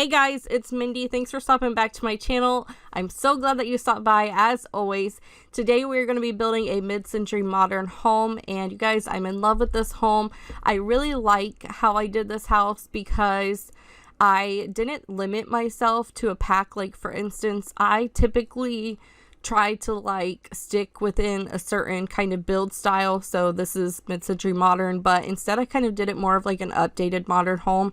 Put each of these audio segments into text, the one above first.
Hey guys, it's Mindy. Thanks for stopping back to my channel. I'm so glad that you stopped by as always. Today we're going to be building a mid-century modern home, and you guys, I'm in love with this home. I really like how I did this house because I didn't limit myself to a pack. Like, for instance, I typically try to like stick within a certain kind of build style. So this is mid-century modern, but instead I kind of did it more of like an updated modern home.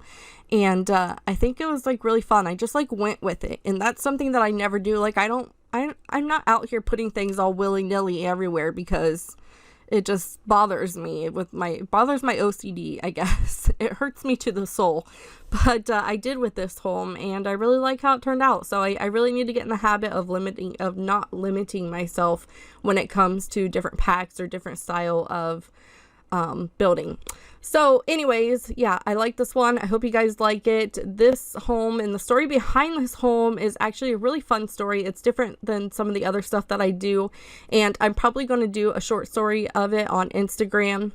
And I think it was like really fun. I just like went with it, and that's something that I never do. Like, I'm not out here putting things all willy-nilly everywhere because it just bothers me with bothers my OCD, I guess. It hurts me to the soul. But I did with this home, and I really like how it turned out. So I really need to get in the habit of not limiting myself when it comes to different packs or different style of building. So anyways, yeah, I like this one. I hope you guys like it. This home and the story behind this home is actually a really fun story. It's different than some of the other stuff that I do, and I'm probably going to do a short story of it on Instagram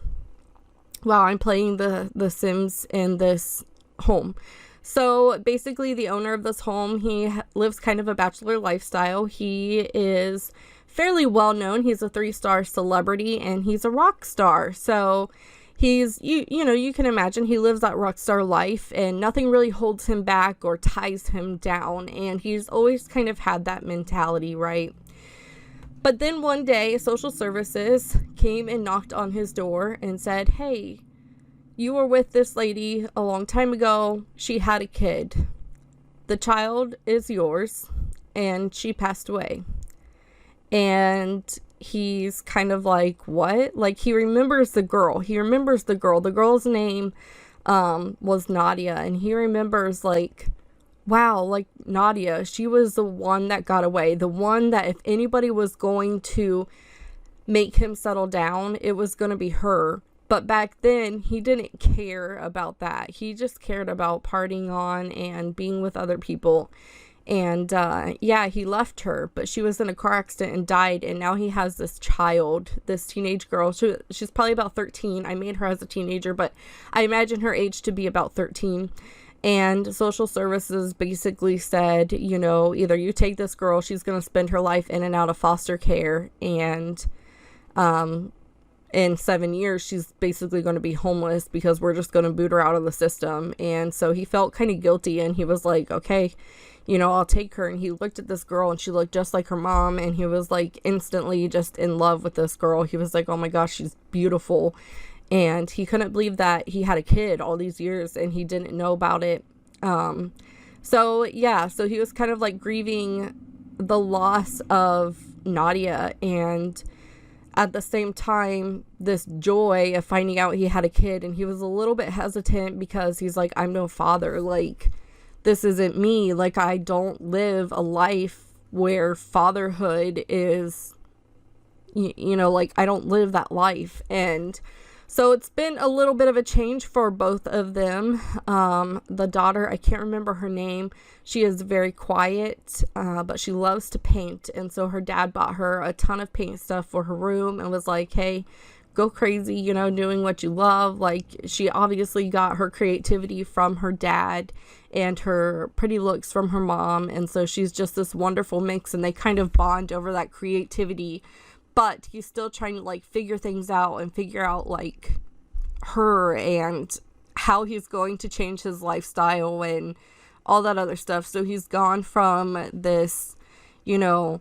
while I'm playing the Sims in this home. So basically, the owner of this home, he lives kind of a bachelor lifestyle. He is fairly well known. He's a 3-star celebrity, and he's a rock star. So he's, you know, you can imagine he lives that rock star life, and nothing really holds him back or ties him down. And he's always kind of had that mentality, right? But then one day, social services came and knocked on his door and said, "Hey, you were with this lady a long time ago. She had a kid. The child is yours, and she passed away." And he's kind of like, what? Like, he remembers the girl. The girl's name was Nadia, and he remembers, like, wow, like, Nadia, she was the one that got away. The one that if anybody was going to make him settle down, it was going to be her. But back then, he didn't care about that. He just cared about partying on and being with other people. And yeah, he left her, but she was in a car accident and died. And now he has this child, this teenage girl. She's probably about 13. I made her as a teenager, but I imagine her age to be about 13. And social services basically said, you know, either you take this girl, she's going to spend her life in and out of foster care, and in 7 years, she's basically going to be homeless because we're just going to boot her out of the system. And so he felt kind of guilty, and he was like, okay, you know, I'll take her. And he looked at this girl, and she looked just like her mom, and he was like instantly just in love with this girl. He was like, oh my gosh, she's beautiful. And he couldn't believe that he had a kid all these years and he didn't know about it. So yeah, so he was kind of like grieving the loss of Nadia, and at the same time, this joy of finding out he had a kid. And he was a little bit hesitant because he's like, I'm no father. Like, this isn't me. Like, I don't live a life where fatherhood is, you know, like, I don't live that life. And so it's been a little bit of a change for both of them. The daughter, I can't remember her name. She is very quiet, but she loves to paint. And so her dad bought her a ton of paint stuff for her room and was like, hey, go crazy, you know, doing what you love. Like, she obviously got her creativity from her dad and her pretty looks from her mom. And so she's just this wonderful mix, and they kind of bond over that creativity. But he's still trying to like figure things out and figure out like her and how he's going to change his lifestyle and all that other stuff. So he's gone from this, you know,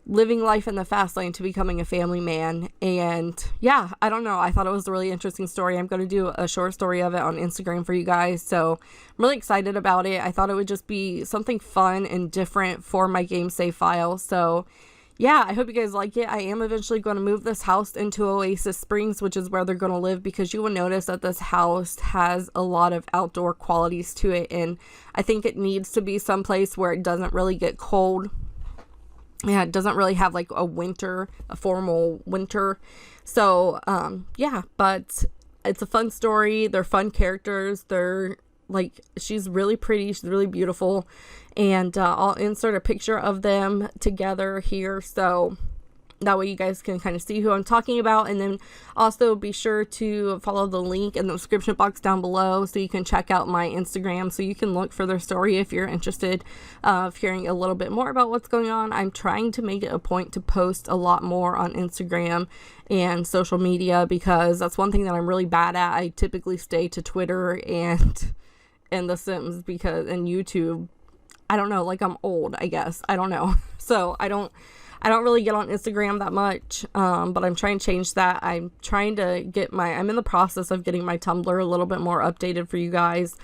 living life in the fast lane to becoming a family man. And yeah, I don't know. I thought it was a really interesting story. I'm going to do a short story of it on Instagram for you guys. So I'm really excited about it. I thought it would just be something fun and different for my game save file. So yeah, I hope you guys like it. I am eventually going to move this house into Oasis Springs, which is where they're going to live, because you will notice that this house has a lot of outdoor qualities to it, and I think it needs to be someplace where it doesn't really get cold. Yeah, it doesn't really have like a formal winter. So, yeah, but it's a fun story. They're fun characters. They're like, she's really pretty. She's really beautiful. And I'll insert a picture of them together here. So That way you guys can kind of see who I'm talking about. And then also be sure to follow the link in the description box down below so you can check out my Instagram, so you can look for their story if you're interested of hearing a little bit more about what's going on. I'm trying to make it a point to post a lot more on Instagram and social media, because that's one thing that I'm really bad at. I typically stay to Twitter and The Sims and YouTube. I don't know, like I'm old, I guess. I don't know. So I don't really get on Instagram that much, but I'm trying to change that. I'm in the process of getting my Tumblr a little bit more updated for you guys.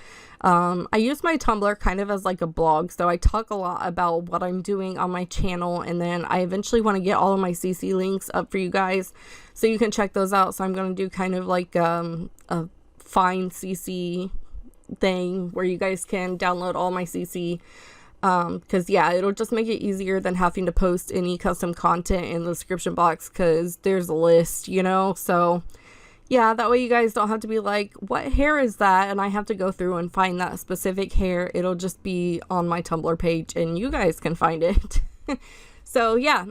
I use my Tumblr kind of as like a blog, so I talk a lot about what I'm doing on my channel, and then I eventually want to get all of my CC links up for you guys so you can check those out. So I'm going to do kind of like a find CC thing where you guys can download all my CC. Because yeah, it'll just make it easier than having to post any custom content in the description box, because there's a list, you know. So yeah, that way you guys don't have to be like, what hair is that? And I have to go through and find that specific hair. It'll just be on my Tumblr page and you guys can find it. So yeah,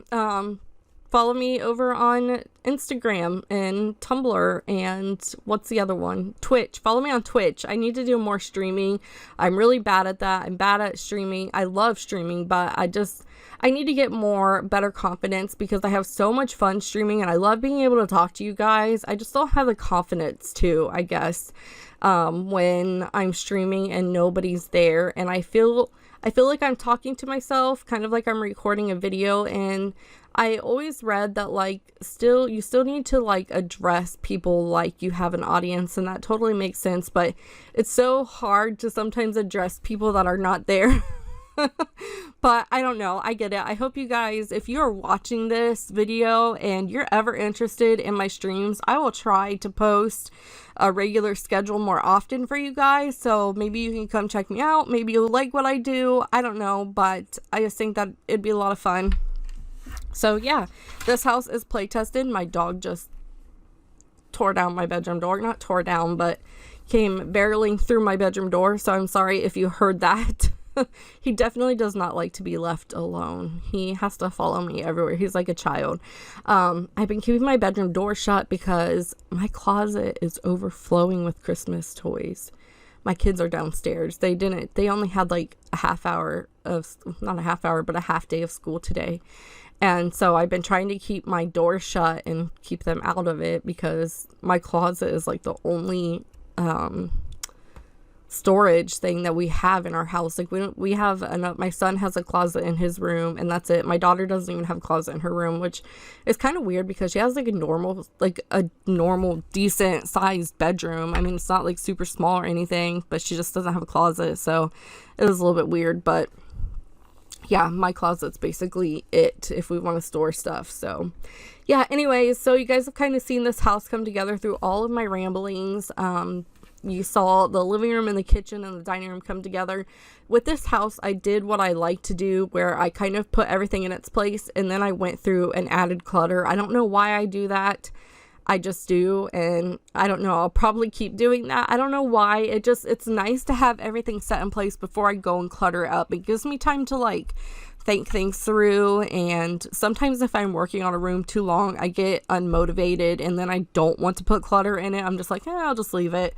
follow me over on Instagram and Tumblr, and what's the other one? Twitch. Follow me on Twitch. I need to do more streaming. I'm really bad at that. I'm bad at streaming. I love streaming, but I need to get better confidence, because I have so much fun streaming and I love being able to talk to you guys. I just don't have the confidence to, I guess, when I'm streaming and nobody's there, and I feel like I'm talking to myself, kind of like I'm recording a video. And I always read that like you still need to like address people like you have an audience, and that totally makes sense, but it's so hard to sometimes address people that are not there. But I don't know, I get it. I hope you guys, if you're watching this video and you're ever interested in my streams, I will try to post a regular schedule more often for you guys, so maybe you can come check me out. Maybe you'll like what I do, I don't know, but I just think that it'd be a lot of fun. So yeah, this house is play tested. My dog just tore down my bedroom door. Not tore down, but came barreling through my bedroom door, so I'm sorry if you heard that. He definitely does not like to be left alone. He has to follow me everywhere. He's like a child. I've been keeping my bedroom door shut because my closet is overflowing with Christmas toys. My kids are downstairs. They only had like a half day of school today. And so I've been trying to keep my door shut and keep them out of it, because my closet is like the only storage thing that we have in our house. Like we have my son has a closet in his room, and that's it. My daughter doesn't even have a closet in her room, which is kind of weird because she has like a normal decent sized bedroom. I mean, it's not like super small or anything, but she just doesn't have a closet, so it was a little bit weird. But yeah, my closet's basically it if we want to store stuff. So yeah, anyways, so you guys have kind of seen this house come together through all of my ramblings. You saw the living room and the kitchen and the dining room come together. With this house, I did what I like to do, where I kind of put everything in its place, and then I went through and added clutter. I don't know why I do that. I just do, and I don't know, I'll probably keep doing that. I don't know why. It's nice to have everything set in place before I go and clutter it up. It gives me time to like think things through, and sometimes if I'm working on a room too long, I get unmotivated and then I don't want to put clutter in it. I'm just like, I'll just leave it.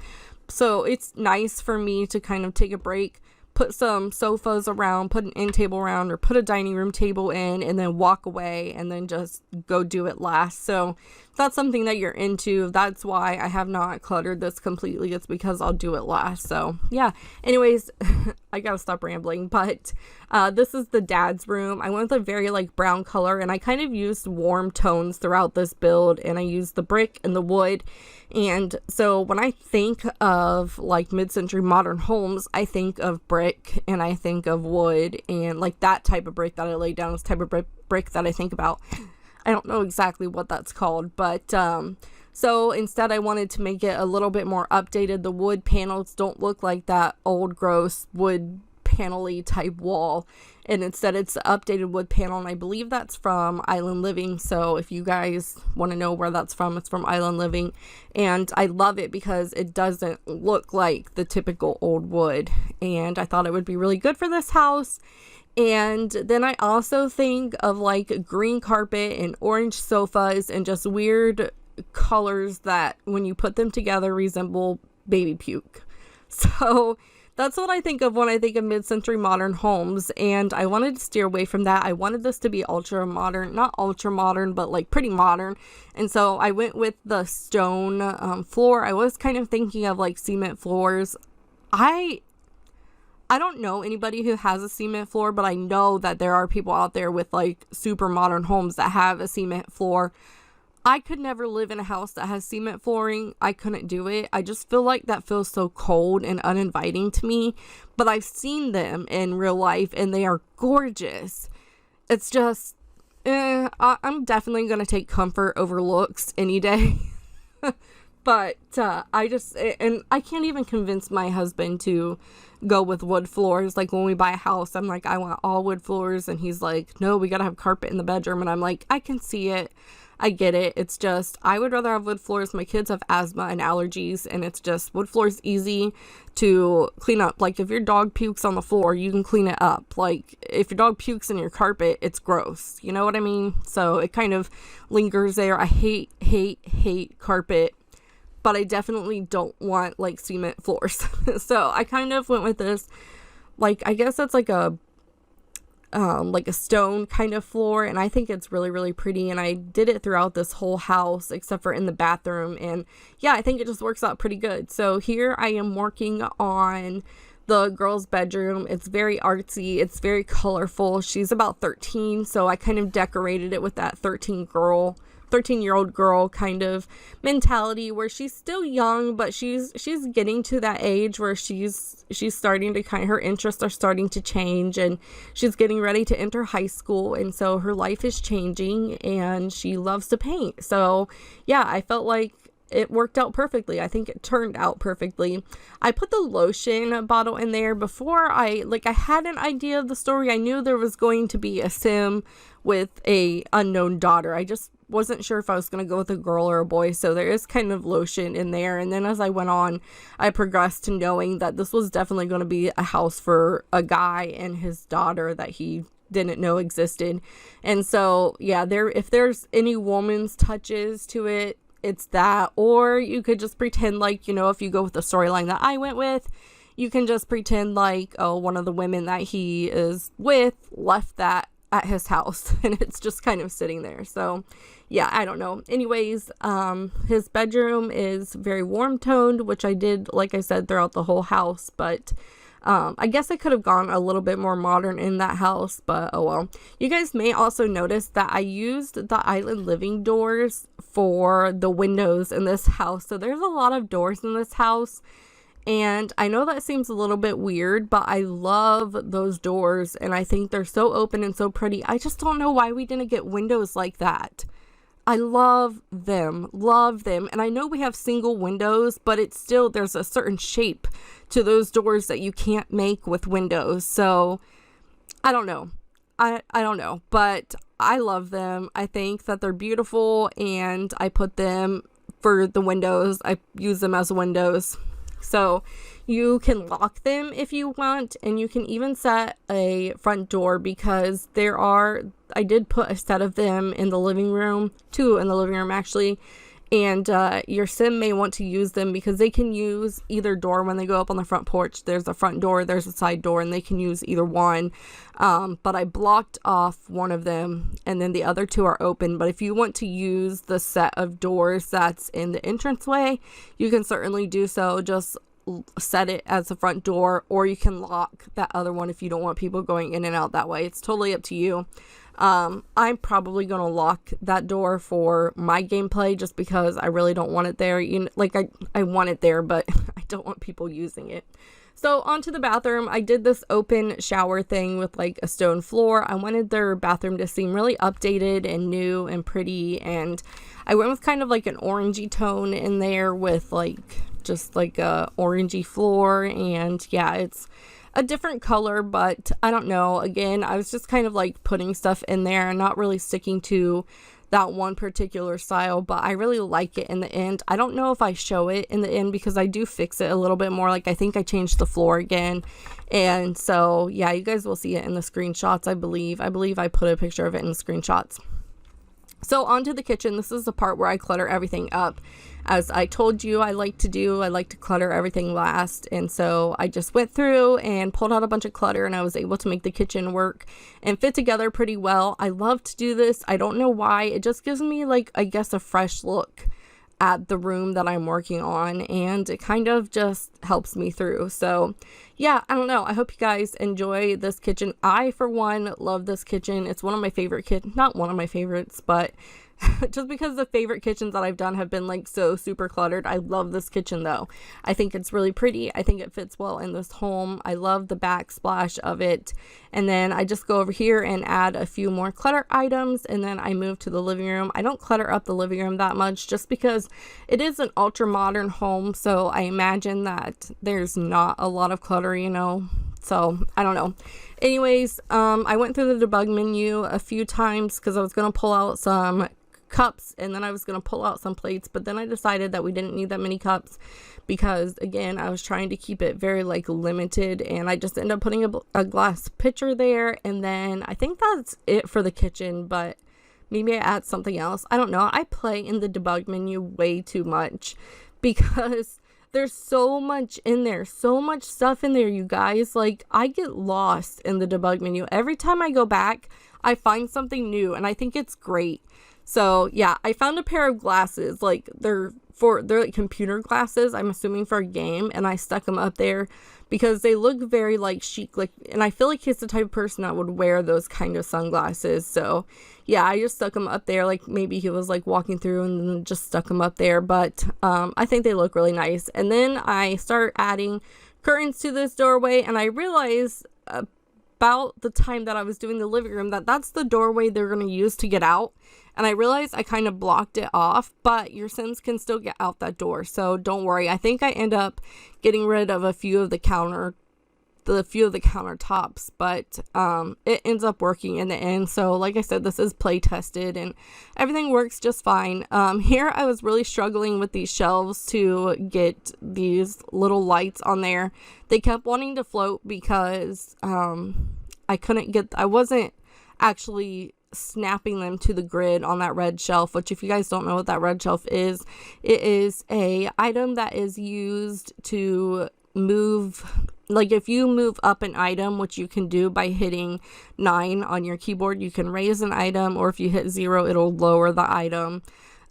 So it's nice for me to kind of take a break, put some sofas around, put an end table around, or put a dining room table in, and then walk away and then just go do it last. So if that's something that you're into, that's why I have not cluttered this completely. It's because I'll do it last. So yeah, anyways, I gotta stop rambling, but this is the dad's room. I went with a very like brown color, and I kind of used warm tones throughout this build, and I used the brick and the wood. And so when I think of like mid-century modern homes, I think of brick and I think of wood, and like that type of brick that I lay down is the type of brick that I think about. I don't know exactly what that's called, but so instead I wanted to make it a little bit more updated. The wood panels don't look like that old gross wood panel-y type wall, and instead it's updated wood panel, and I believe that's from Island Living. So if you guys want to know where that's from, it's from Island Living, and I love it because it doesn't look like the typical old wood, and I thought it would be really good for this house. And then I also think of like green carpet and orange sofas and just weird colors that when you put them together resemble baby puke. So that's what I think of when I think of mid-century modern homes, and I wanted to steer away from that. I wanted this to be ultra modern, not ultra modern, but like pretty modern. And so I went with the stone floor. I was kind of thinking of like cement floors. I don't know anybody who has a cement floor, but I know that there are people out there with like super modern homes that have a cement floor. I could never live in a house that has cement flooring. I couldn't do it. I just feel like that feels so cold and uninviting to me. But I've seen them in real life and they are gorgeous. It's just, I'm definitely going to take comfort over looks any day. But and I can't even convince my husband to go with wood floors. Like when we buy a house, I'm like, I want all wood floors. And he's like, no, we got to have carpet in the bedroom. And I'm like, I can see it. I get it. It's just, I would rather have wood floors. My kids have asthma and allergies, and it's just, wood floors easy to clean up. Like if your dog pukes on the floor, you can clean it up. Like if your dog pukes in your carpet, it's gross. You know what I mean? So it kind of lingers there. I hate carpet, but I definitely don't want like cement floors. So I kind of went with this, like, I guess that's like a stone kind of floor, and I think it's really, really pretty, and I did it throughout this whole house except for in the bathroom, and yeah, I think it just works out pretty good. So here I am working on the girl's bedroom. It's very artsy, it's very colorful. She's about 13, so I kind of decorated it with that 13-year-old girl kind of mentality, where she's still young, but she's getting to that age where she's starting to her interests are starting to change, and she's getting ready to enter high school, and so her life is changing and she loves to paint. So yeah, I felt like it worked out perfectly. I think it turned out perfectly. I put the lotion bottle in there before I had an idea of the story. I knew there was going to be a sim with a unknown daughter. I just wasn't sure if I was going to go with a girl or a boy, so there is kind of lotion in there. And then as I went on, I progressed to knowing that this was definitely going to be a house for a guy and his daughter that he didn't know existed. And so yeah, if there's any woman's touches to it, it's that. Or you could just pretend like, if you go with the storyline that I went with, you can just pretend like, oh, one of the women that he is with left that at his house and it's just kind of sitting there. So yeah, I don't know. Anyways, his bedroom is very warm toned, which I did, like I said, throughout the whole house, but I guess I could have gone a little bit more modern in that house, but oh well. You guys may also notice that I used the island living doors for the windows in this house. So there's a lot of doors in this house, and I know that seems a little bit weird, but I love those doors and I think they're so open and so pretty. I just don't know why we didn't get windows like that. I love them, and I know we have single windows, but it's still, there's a certain shape to those doors that you can't make with windows. So I don't know. I don't know, but I love them. I think that they're beautiful, and I put them for the windows. I use them as windows. So you can lock them if you want, and you can even set a front door, because I did put a set of them in the living room, 2 in the living room actually, and your sim may want to use them because they can use either door when they go up on the front porch. There's a front door, there's a side door, and they can use either one. But I blocked off one of them, and then the other 2 are open. But if you want to use the set of doors that's in the entranceway, you can certainly do so. Just set it as a front door, or you can lock that other one if you don't want people going in and out that way. It's totally up to you. I'm probably gonna lock that door for my gameplay, just because I really don't want it there. I want it there, but I don't want people using it. So onto the bathroom. I did this open shower thing with like a stone floor. I wanted their bathroom to seem really updated and new and pretty, and I went with kind of like an orangey tone in there with just like a orangey floor. And yeah, it's a different color, but I don't know. Again, I was just kind of like putting stuff in there and not really sticking to that one particular style, but I really like it in the end. I don't know if I show it in the end because I do fix it a little bit more. Like I think I changed the floor again, and so yeah, you guys will see it in the screenshots. I believe I put a picture of it in the screenshots. So onto the kitchen. This is the part where I clutter everything up. As I told you I like to clutter everything last, and so I just went through and pulled out a bunch of clutter, and I was able to make the kitchen work and fit together pretty well. I love to do this. I don't know why. It just gives me, like, I guess, a fresh look at the room that I'm working on, and it kind of just helps me through. So yeah, I don't know, I hope you guys enjoy this kitchen. I, for one, love this kitchen. It's one of my favorite not one of my favorites, but just because the favorite kitchens that I've done have been like so super cluttered. I love this kitchen though. I think it's really pretty. I think it fits well in this home. I love the backsplash of it. And then I just go over here and add a few more clutter items, and then I move to the living room. I don't clutter up the living room that much just because it is an ultra modern home, so I imagine that there's not a lot of clutter, you know. So I don't know. Anyways, I went through the debug menu a few times because I was going to pull out some cups, and then I was going to pull out some plates, but then I decided that we didn't need that many cups because, again, I was trying to keep it very like limited, and I just ended up putting a glass pitcher there. And then I think that's it for the kitchen, but maybe I add something else. I don't know. I play in the debug menu way too much because there's so much in there, so much stuff in there, you guys. Like, I get lost in the debug menu. Every time I go back, I find something new, and I think it's great. So yeah, I found a pair of glasses, like they're like computer glasses, I'm assuming for a game, and I stuck them up there because they look very like chic, like, and I feel like he's the type of person that would wear those kind of sunglasses. So yeah, I just stuck them up there, like maybe he was like walking through and then just stuck them up there, but I think they look really nice. And then I start adding curtains to this doorway, and I realized about the time that I was doing the living room that that's the doorway they're going to use to get out. And I realized I kind of blocked it off, but your Sims can still get out that door, so don't worry. I think I end up getting rid of a few of the countertops, but it ends up working in the end. So like I said, this is play tested and everything works just fine. Here I was really struggling with these shelves to get these little lights on there. They kept wanting to float because I wasn't actually snapping them to the grid on that red shelf, which, if you guys don't know what that red shelf is, it is a item that is used to move, like if you move up an item, which you can do by hitting 9 on your keyboard, you can raise an item, or if you hit 0, it'll lower the item.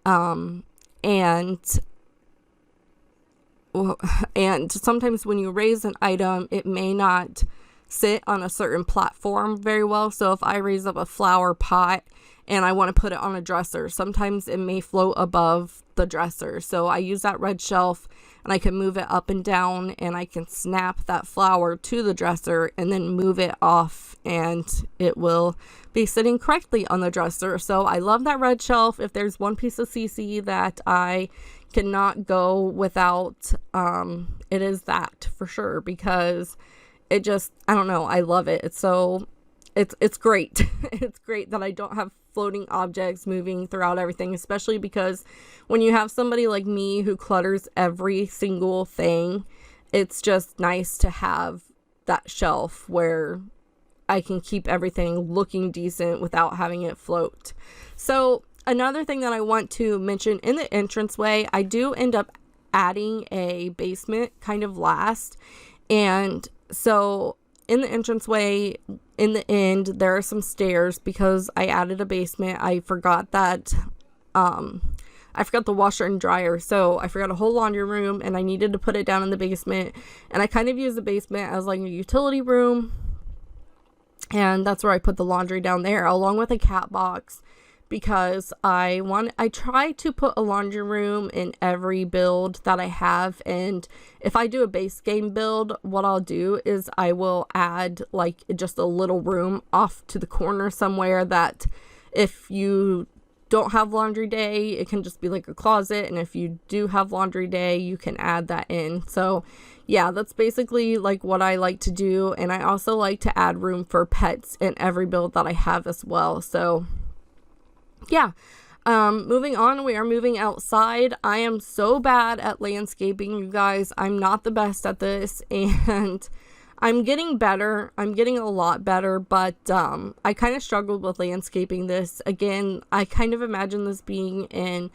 And sometimes when you raise an item, it may not sit on a certain platform very well. So if I raise up a flower pot and I want to put it on a dresser, sometimes it may float above the dresser. So I use that red shelf, and I can move it up and down, and I can snap that flower to the dresser and then move it off, and it will be sitting correctly on the dresser. So I love that red shelf. If there's one piece of CC that I cannot go without, it is that for sure, because it just, I don't know, I love it. It's great. It's great that I don't have floating objects moving throughout everything, especially because when you have somebody like me who clutters every single thing, it's just nice to have that shelf where I can keep everything looking decent without having it float. So another thing that I want to mention, in the entranceway, I do end up adding a basement kind of last. And so in the entranceway, in the end, there are some stairs because I added a basement. I forgot that, I forgot the washer and dryer. So I forgot a whole laundry room, and I needed to put it down in the basement. And I kind of use the basement as like a utility room. And that's where I put the laundry down there, along with a cat box, because I try to put a laundry room in every build that I have. And if I do a base game build, what I'll do is I will add like just a little room off to the corner somewhere that if you don't have laundry day, it can just be like a closet, and if you do have laundry day, you can add that in. So yeah, that's basically like what I like to do. And I also like to add room for pets in every build that I have as well. So yeah, Moving on, we are moving outside. I am so bad at landscaping, you guys. I'm not the best at this, and I'm getting better. I'm getting a lot better, but I kind of struggled with landscaping this. Again, I kind of imagine this being in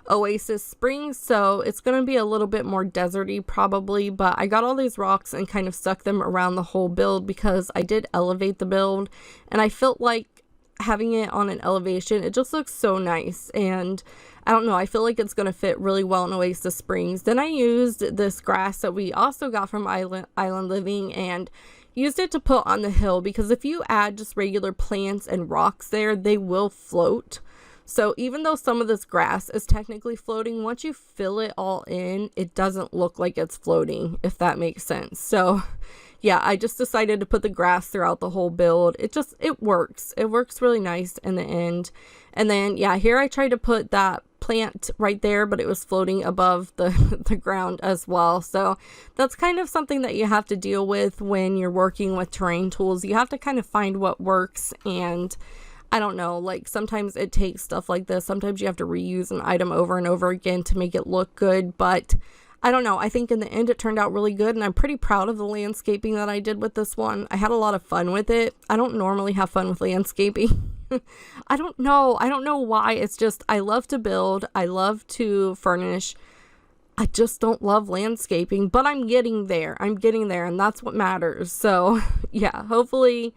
Oasis Springs, so it's going to be a little bit more deserty probably, but I got all these rocks and kind of stuck them around the whole build because I did elevate the build, and I felt like having it on an elevation, it just looks so nice, and I don't know, I feel like it's going to fit really well in Oasis Springs. Then I used this grass that we also got from Island Living and used it to put on the hill, because if you add just regular plants and rocks there, they will float. So even though some of this grass is technically floating, once you fill it all in, it doesn't look like it's floating, if that makes sense. So yeah, I just decided to put the grass throughout the whole build. It works. It works really nice in the end. And then, yeah, here I tried to put that plant right there, but it was floating above the ground as well. So that's kind of something that you have to deal with when you're working with terrain tools. You have to kind of find what works, and I don't know, like sometimes it takes stuff like this. Sometimes you have to reuse an item over and over again to make it look good, but I don't know. I think in the end it turned out really good, and I'm pretty proud of the landscaping that I did with this one. I had a lot of fun with it. I don't normally have fun with landscaping. I don't know. I don't know why. It's just I love to build. I love to furnish. I just don't love landscaping, but I'm getting there. I'm getting there, and that's what matters. So yeah, hopefully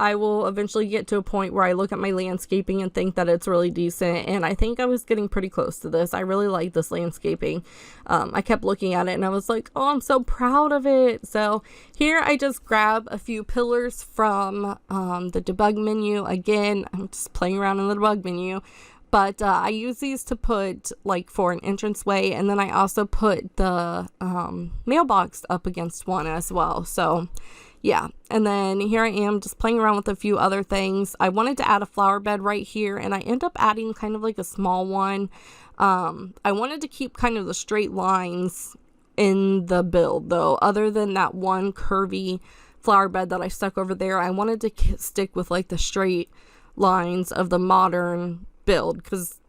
I will eventually get to a point where I look at my landscaping and think that it's really decent, and I think I was getting pretty close to this. I really like this landscaping. I kept looking at it and I was like, oh, I'm so proud of it. So here I just grab a few pillars from the debug menu. Again, I'm just playing around in the debug menu. But I use these to put like for an entranceway, and then I also put the mailbox up against one as well. So yeah, and then here I am just playing around with a few other things. I wanted to add a flower bed right here, and I end up adding kind of like a small one. I wanted to keep kind of the straight lines in the build though. Other than that one curvy flower bed that I stuck over there, I wanted to stick with like the straight lines of the modern build, because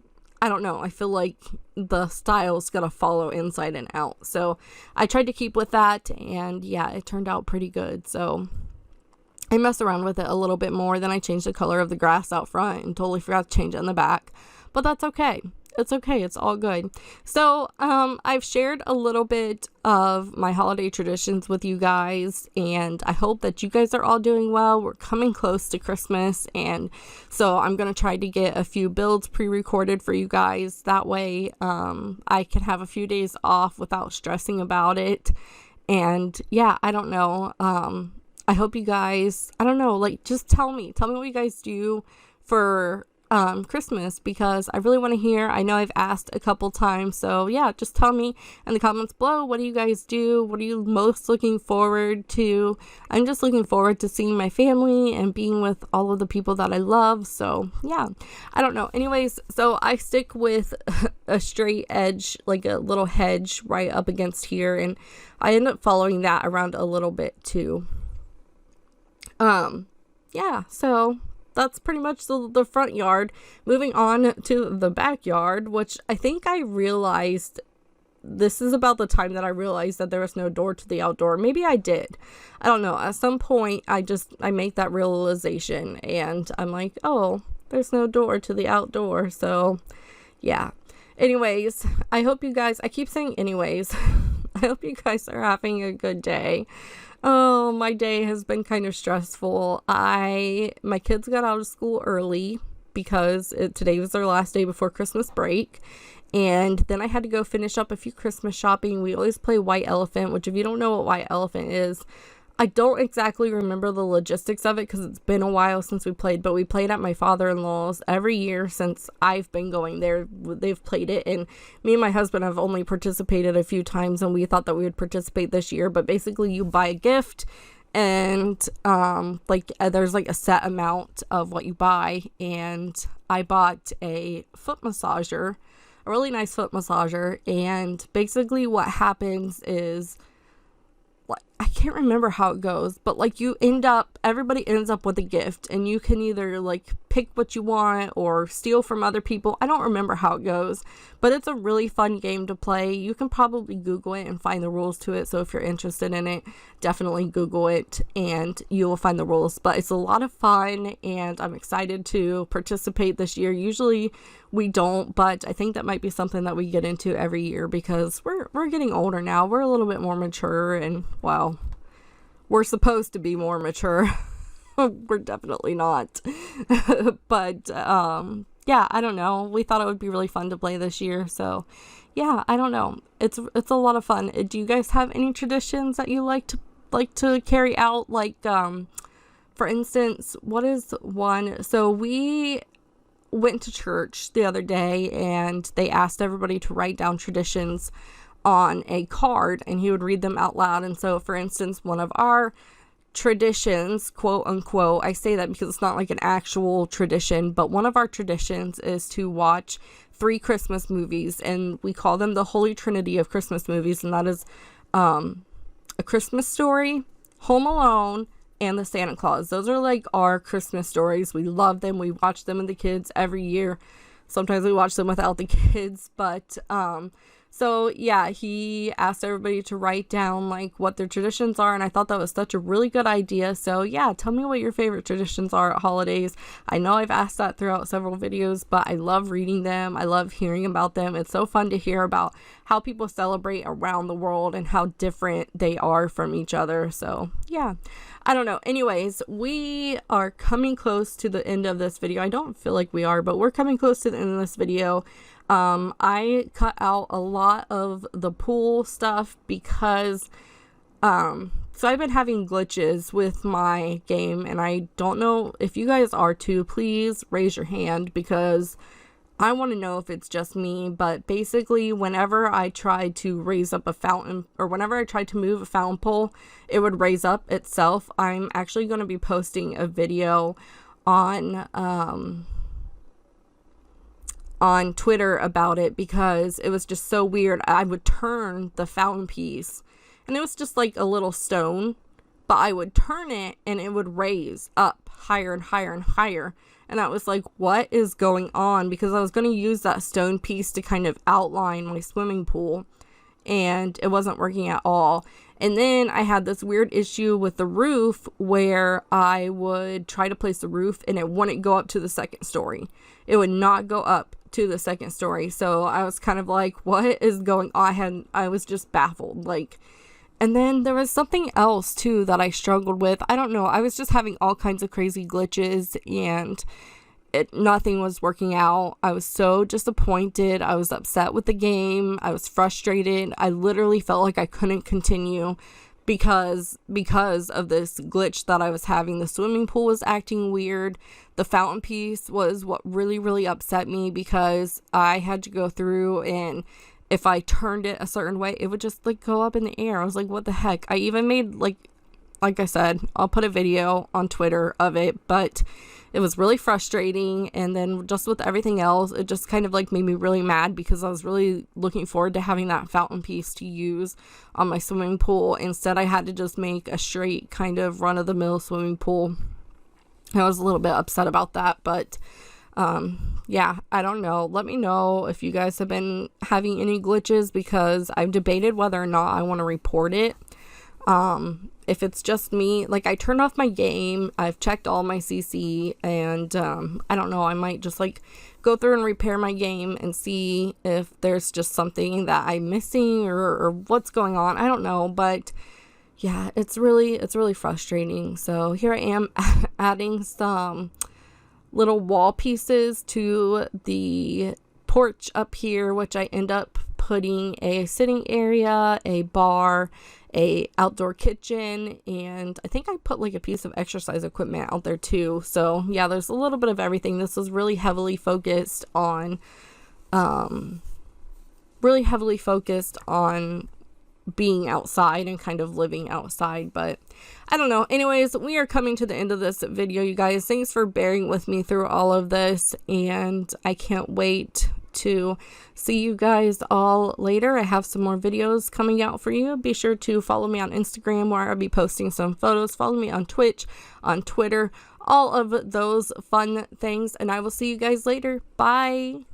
I don't know, I feel like the style's gonna follow inside and out. So I tried to keep with that, and yeah, it turned out pretty good. So I messed around with it a little bit more. Then I changed the color of the grass out front and totally forgot to change it in the back, but that's okay. It's okay. It's all good. So I've shared a little bit of my holiday traditions with you guys, and I hope that you guys are all doing well. We're coming close to Christmas, and so I'm going to try to get a few builds pre-recorded for you guys. That way I can have a few days off without stressing about it. And yeah, I don't know. I hope you guys, I don't know, like just tell me what you guys do for Christmas, because I really want to hear. I know I've asked a couple times, so yeah, just tell me in the comments below, what do you guys do? What are you most looking forward to? I'm just looking forward to seeing my family and being with all of the people that I love. So yeah, I don't know. Anyways, so I stick with a straight edge, like a little hedge right up against here, and I end up following that around a little bit too. Yeah, so that's pretty much the front yard. Moving on to the backyard, which I think I realized, this is about the time that I realized that there was no door to the outdoor. Maybe I did. I don't know. At some point, I make that realization, and I'm like, oh, there's no door to the outdoor. So yeah. Anyways, I hope you guys, I keep saying anyways, I hope you guys are having a good day. Oh, my day has been kind of stressful. My kids got out of school early because today was their last day before Christmas break. And then I had to go finish up a few Christmas shopping. We always play White Elephant, which if you don't know what White Elephant is, I don't exactly remember the logistics of it because it's been a while since we played, but we played at my father-in-law's every year since I've been going there. They've played it, and me and my husband have only participated a few times, and we thought that we would participate this year. But basically you buy a gift, and there's like a set amount of what you buy, and I bought a foot massager, a really nice foot massager, and basically what happens is, I can't remember how it goes, but like everybody ends up with a gift, and you can either like pick what you want or steal from other people. I don't remember how it goes, but it's a really fun game to play. You can probably Google it and find the rules to it. So if you're interested in it, definitely Google it and you will find the rules. But it's a lot of fun and I'm excited to participate this year. Usually we don't, but I think that might be something that we get into every year because we're getting older now. We're a little bit more mature and, well, we're supposed to be more mature. We're definitely not. But yeah, I don't know. We thought it would be really fun to play this year. So yeah, I don't know. It's a lot of fun. Do you guys have any traditions that you like to carry out? Like for instance, what is one? So we went to church the other day and they asked everybody to write down traditions on a card and he would read them out loud. And so for instance, one of our traditions, quote unquote, I say that because it's not like an actual tradition, but one of our traditions is to watch 3 Christmas movies, and we call them the Holy Trinity of Christmas movies, and that is A Christmas Story, Home Alone, and The Santa Claus. Those are like our Christmas stories. We love them. We watch them with the kids every year. Sometimes we watch them without the kids, but so yeah, he asked everybody to write down like what their traditions are, and I thought that was such a really good idea. So yeah, tell me what your favorite traditions are at holidays. I know I've asked that throughout several videos, but I love reading them. I love hearing about them. It's so fun to hear about how people celebrate around the world and how different they are from each other. So yeah, I don't know. Anyways, we are coming close to the end of this video. I don't feel like we are, but we're coming close to the end of this video. I cut out a lot of the pool stuff because, so I've been having glitches with my game, and I don't know if you guys are too. Please raise your hand because I want to know if it's just me. But basically, whenever I tried to raise up a fountain, or whenever I tried to move a fountain pole, it would raise up itself. I'm actually going to be posting a video on Twitter about it because it was just so weird. I would turn the fountain piece and it was just like a little stone, but I would turn it and it would raise up higher and higher and higher. And I was like, what is going on? Because I was going to use that stone piece to kind of outline my swimming pool and it wasn't working at all. And then I had this weird issue with the roof where I would try to place the roof and it wouldn't go up to the second story. It would not go up to the second story. So I was kind of like, what is going on? I was just baffled. Like, and then there was something else too that I struggled with. I don't know. I was just having all kinds of crazy glitches and nothing was working out. I was so disappointed. I was upset with the game. I was frustrated. I literally felt like I couldn't continue because of this glitch that I was having. The swimming pool was acting weird. The fountain piece was what really, really upset me because I had to go through, and if I turned it a certain way, it would just like go up in the air. I was like, what the heck? I even made like I said, I'll put a video on Twitter of it, but it was really frustrating. And then just with everything else, it just kind of like made me really mad because I was really looking forward to having that fountain piece to use on my swimming pool. Instead, I had to just make a straight kind of run-of-the-mill swimming pool. I was a little bit upset about that, but yeah, I don't know. Let me know if you guys have been having any glitches because I've debated whether or not I want to report it. If it's just me, like I turned off my game, I've checked all my CC, and I don't know, I might just like go through and repair my game and see if there's just something that I'm missing or what's going on. I don't know, but yeah, it's really frustrating. So here I am adding some little wall pieces to the porch up here, which I end up putting a sitting area, a bar, a outdoor kitchen, and I think I put like a piece of exercise equipment out there too. So yeah, there's a little bit of everything. This is really heavily focused on being outside and kind of living outside, but I don't know. Anyways, we are coming to the end of this video, you guys. Thanks for bearing with me through all of this, and I can't wait to see you guys all later. I have some more videos coming out for you. Be sure to follow me on Instagram where I'll be posting some photos. Follow me on Twitch, on Twitter, all of those fun things. And I will see you guys later. Bye.